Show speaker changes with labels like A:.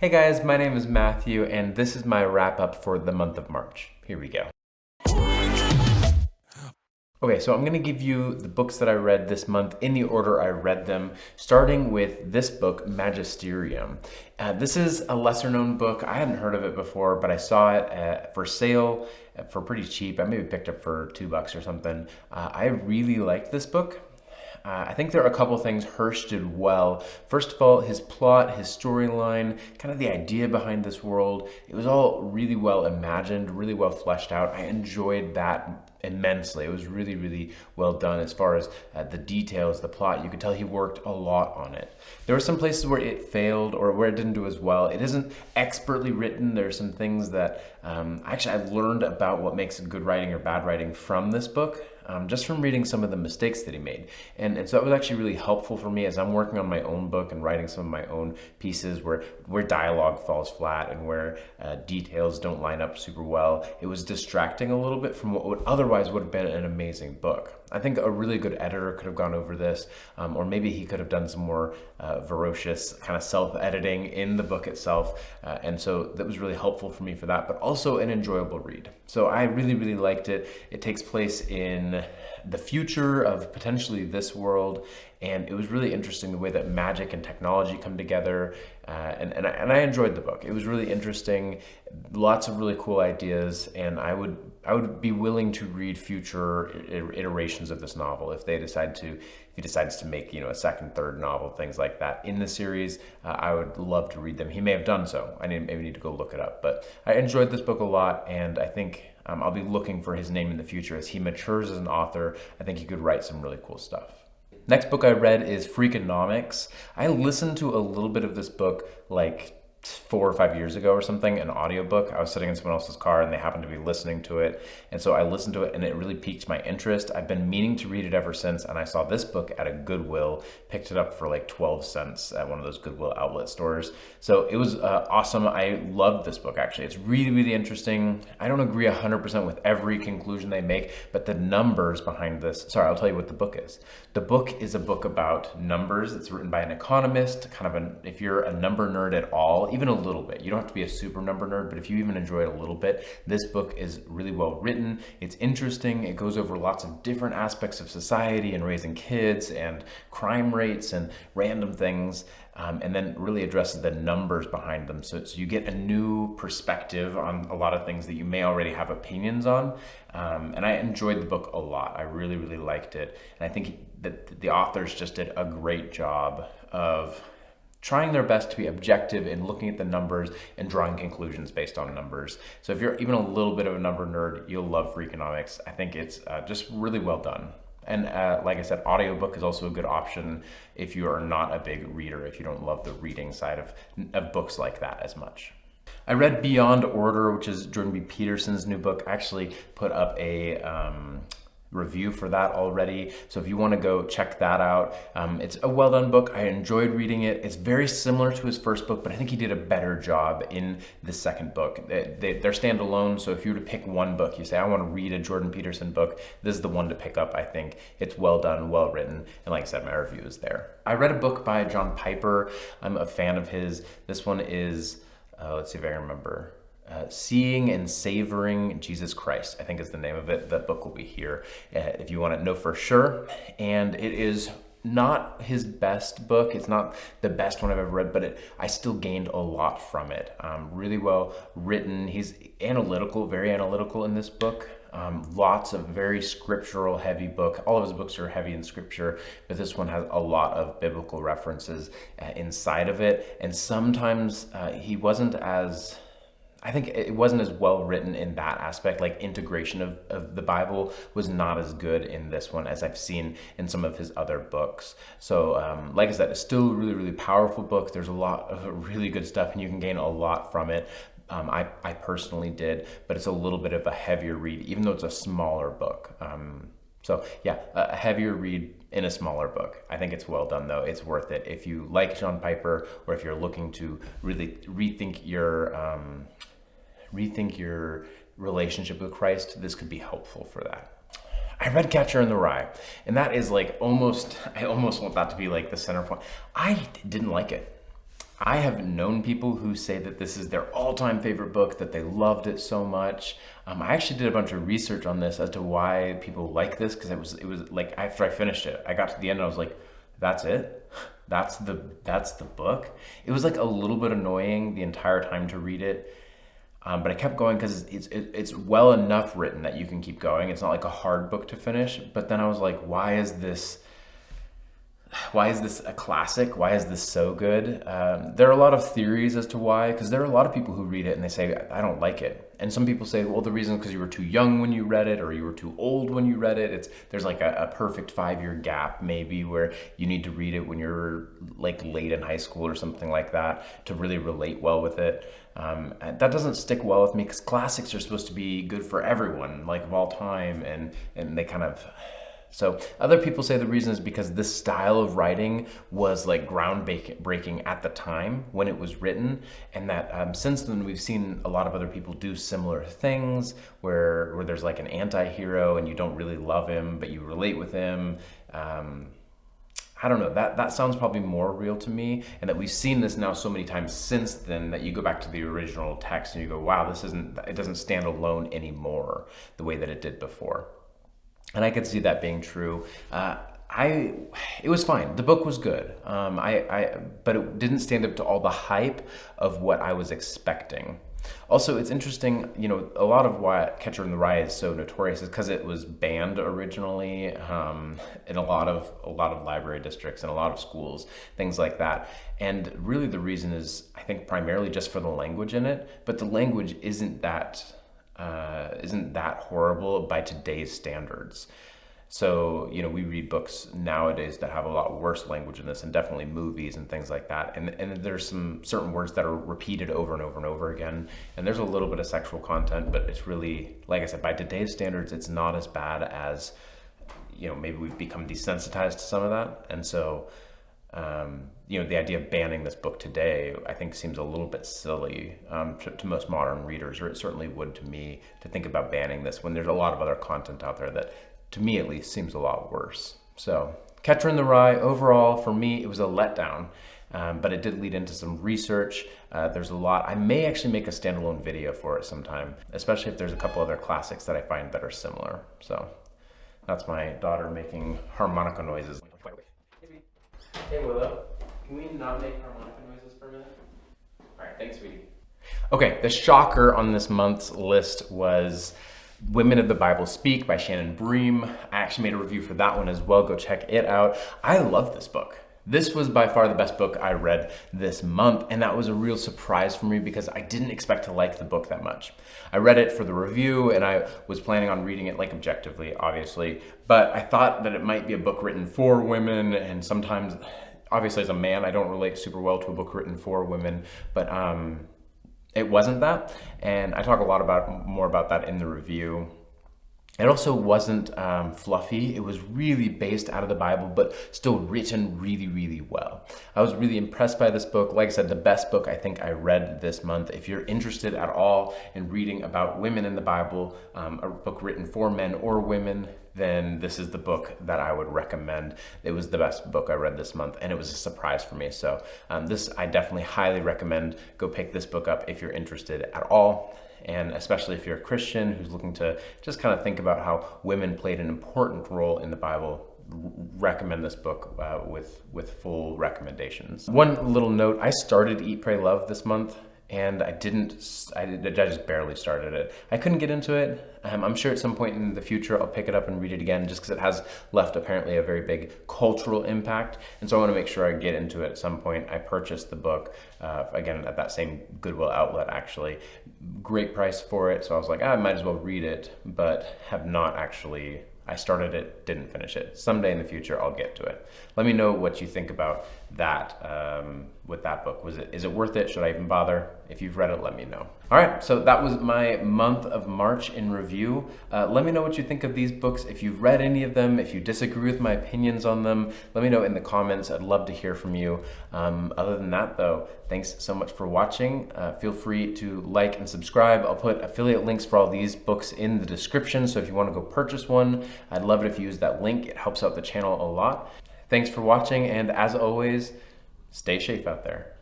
A: Hey guys, my name is Matthew, and this is my wrap up for the month of March. Here we go. Okay, so I'm going to give you the books that I read this month in the order I read them, starting with this book, Magisterium. This is a lesser known book. I hadn't heard of it before, but I saw it for sale for pretty cheap. I maybe picked it for $2 or something. I really liked this book. I think there are a couple things Hirsch did well. First of all, his plot, his storyline, kind of the idea behind this world, it was all really well imagined, really well fleshed out. I enjoyed that immensely. It was really, really well done as far as the details, the plot. You could tell he worked a lot on it. There were some places where it failed or where it didn't do as well. It isn't expertly written. There are some things that actually I learned about what makes good writing or bad writing from this book. Just from reading some of the mistakes that he made. And so that was actually really helpful for me as I'm working on my own book and writing some of my own pieces where dialogue falls flat and where details don't line up super well. It was distracting a little bit from what otherwise would have been an amazing book. I think a really good editor could have gone over this, or maybe he could have done some more ferocious kind of self-editing in the book itself. And so that was really helpful for me for that, but also an enjoyable read. So I really, really liked it. It takes place in the future of potentially this world, and it was really interesting the way that magic and technology come together, and I enjoyed the book. It was really interesting, lots of really cool ideas, and I would be willing to read future iterations of this novel if he decides to make a second, third novel, things like that in the series. I would love to read them. He may have done so. I maybe need to go look it up, but I enjoyed this book a lot, and I think I'll be looking for his name in the future as he matures as an author. I think he could write some really cool stuff. Next book I read is Freakonomics. I listened to a little bit of this book like 4 or 5 years ago or something, an audiobook. I was sitting in someone else's car and they happened to be listening to it. And so I listened to it and it really piqued my interest. I've been meaning to read it ever since, and I saw this book at a Goodwill, picked it up for like 12 cents at one of those Goodwill outlet stores. So it was awesome. I loved this book actually. It's really, really interesting. I don't agree 100% with every conclusion they make, but the numbers behind this, sorry, I'll tell you what the book is. The book is a book about numbers. It's written by an economist, if you're a number nerd at all, even a little bit. You don't have to be a super number nerd, but if you even enjoy it a little bit, this book is really well written. It's interesting. It goes over lots of different aspects of society and raising kids and crime rates and random things, and then really addresses the numbers behind them. So you get a new perspective on a lot of things that you may already have opinions on. And I enjoyed the book a lot. I really, really liked it. And I think that the authors just did a great job of trying their best to be objective in looking at the numbers and drawing conclusions based on numbers. So if you're even a little bit of a number nerd, you'll love Freakonomics. I think it's just really well done. And like I said, audiobook is also a good option if you are not a big reader, if you don't love the reading side of books like that as much. I read Beyond Order, which is Jordan B. Peterson's new book. I actually put up a review for that already, so if you want to go check that out, it's a well done book. I enjoyed reading it. It's very similar to his first book, but I think he did a better job in the second book. They're standalone, so if you were to pick one book, you say, I want to read a Jordan Peterson book, this is the one to pick up. I think it's well done, well written, and like I said, my review is there. I read a book by John Piper. I'm a fan of his. This one is, let's see if I can remember. Seeing and Savoring Jesus Christ, I think is the name of it. That book will be here if you want to know for sure. And it is not his best book. It's not the best one I've ever read, but I still gained a lot from it. Really well written. He's analytical, very analytical in this book. Lots of very scriptural heavy book. All of his books are heavy in scripture, but this one has a lot of biblical references inside of it. And sometimes he wasn't as, I think it wasn't as well written in that aspect, like integration of the Bible was not as good in this one as I've seen in some of his other books. So like I said, it's still a really, really powerful book. There's a lot of really good stuff and you can gain a lot from it. I personally did, but it's a little bit of a heavier read, even though it's a smaller book. So yeah, a heavier read in a smaller book. I think it's well done though. It's worth it. If you like John Piper, or if you're looking to really rethink your relationship with Christ, this could be helpful for that. I read Catcher in the Rye, and that is like I almost want that to be like the center point. I didn't like it. I have known people who say that this is their all-time favorite book, that they loved it so much. I actually did a bunch of research on this as to why people like this, because it was like after I finished it, I got to the end and I was like, that's it? That's the book? It was like a little bit annoying the entire time to read it. But I kept going because it's well enough written that you can keep going. It's not like a hard book to finish. But then I was like, why is this a classic? Why is this so good? There are a lot of theories as to why, because there are a lot of people who read it and they say, I don't like it. And some people say, well, the reason is because you were too young when you read it, or you were too old when you read it. There's like a perfect 5-year gap maybe where you need to read it when you're like late in high school or something like that to really relate well with it. And that doesn't stick well with me, because classics are supposed to be good for everyone, like of all time, and they kind of... So other people say the reason is because this style of writing was like groundbreaking at the time when it was written, and that since then we've seen a lot of other people do similar things where there's like an anti-hero and you don't really love him, but you relate with him. I don't know, that sounds probably more real to me, and that we've seen this now so many times since then that you go back to the original text and you go, wow, it doesn't stand alone anymore the way that it did before. And I could see that being true. It was fine. The book was good. But it didn't stand up to all the hype of what I was expecting. Also, it's interesting, you know, a lot of why Catcher in the Rye is so notorious is because it was banned originally in a lot of library districts and a lot of schools, things like that. And really the reason is, I think, primarily just for the language in it, but the language isn't that horrible by today's standards. So, you know, we read books nowadays that have a lot worse language in this, and definitely movies and things like that. And there's some certain words that are repeated over and over and over again. And there's a little bit of sexual content, but it's really, like I said, by today's standards, it's not as bad as, you know, maybe we've become desensitized to some of that. And so, you know, the idea of banning this book today, I think, seems a little bit silly to most modern readers, or it certainly would to me, to think about banning this when there's a lot of other content out there that, to me at least, seems a lot worse. So, Catcher in the Rye, overall, for me, it was a letdown, but it did lead into some research. There's a lot. I may actually make a standalone video for it sometime, especially if there's a couple other classics that I find that are similar. So, that's my daughter making harmonica noises. Hey Willow, can we not make harmonica noises for a minute? All right, thanks, sweetie. Okay, the shocker on this month's list was Women of the Bible Speak by Shannon Bream. I actually made a review for that one as well. Go check it out. I love this book. This was by far the best book I read this month, and that was a real surprise for me because I didn't expect to like the book that much. I read it for the review, and I was planning on reading it like objectively, obviously, but I thought that it might be a book written for women, and sometimes, obviously as a man, I don't relate super well to a book written for women, but it wasn't that, and I talk a lot more about that in the review. It also wasn't fluffy. It was really based out of the Bible, but still written really, really well. I was really impressed by this book. Like I said, the best book I think I read this month. If you're interested at all in reading about women in the Bible, a book written for men or women, then this is the book that I would recommend. It was the best book I read this month, and it was a surprise for me. So this, I definitely highly recommend. Go pick this book up if you're interested at all. And especially if you're a Christian who's looking to just kind of think about how women played an important role in the Bible, recommend this book with full recommendations. One little note, I started Eat, Pray, Love this month, and I just barely started it. I couldn't get into it. I'm sure at some point in the future I'll pick it up and read it again, just because it has left apparently a very big cultural impact. And so I want to make sure I get into it at some point. I purchased the book, again, at that same Goodwill outlet, actually. Great price for it, so I was like, I might as well read it, but have not actually. I started it, didn't finish it. Someday in the future, I'll get to it. Let me know what you think about that with that book. Is it worth it? Should I even bother? If you've read it, let me know. All right, so that was my month of March in review. Let me know what you think of these books. If you've read any of them, if you disagree with my opinions on them, let me know in the comments. I'd love to hear from you. Other than that, though, thanks so much for watching. Feel free to like and subscribe. I'll put affiliate links for all these books in the description, so if you want to go purchase one, I'd love it if you use that link. It helps out the channel a lot. Thanks for watching, and as always, stay safe out there.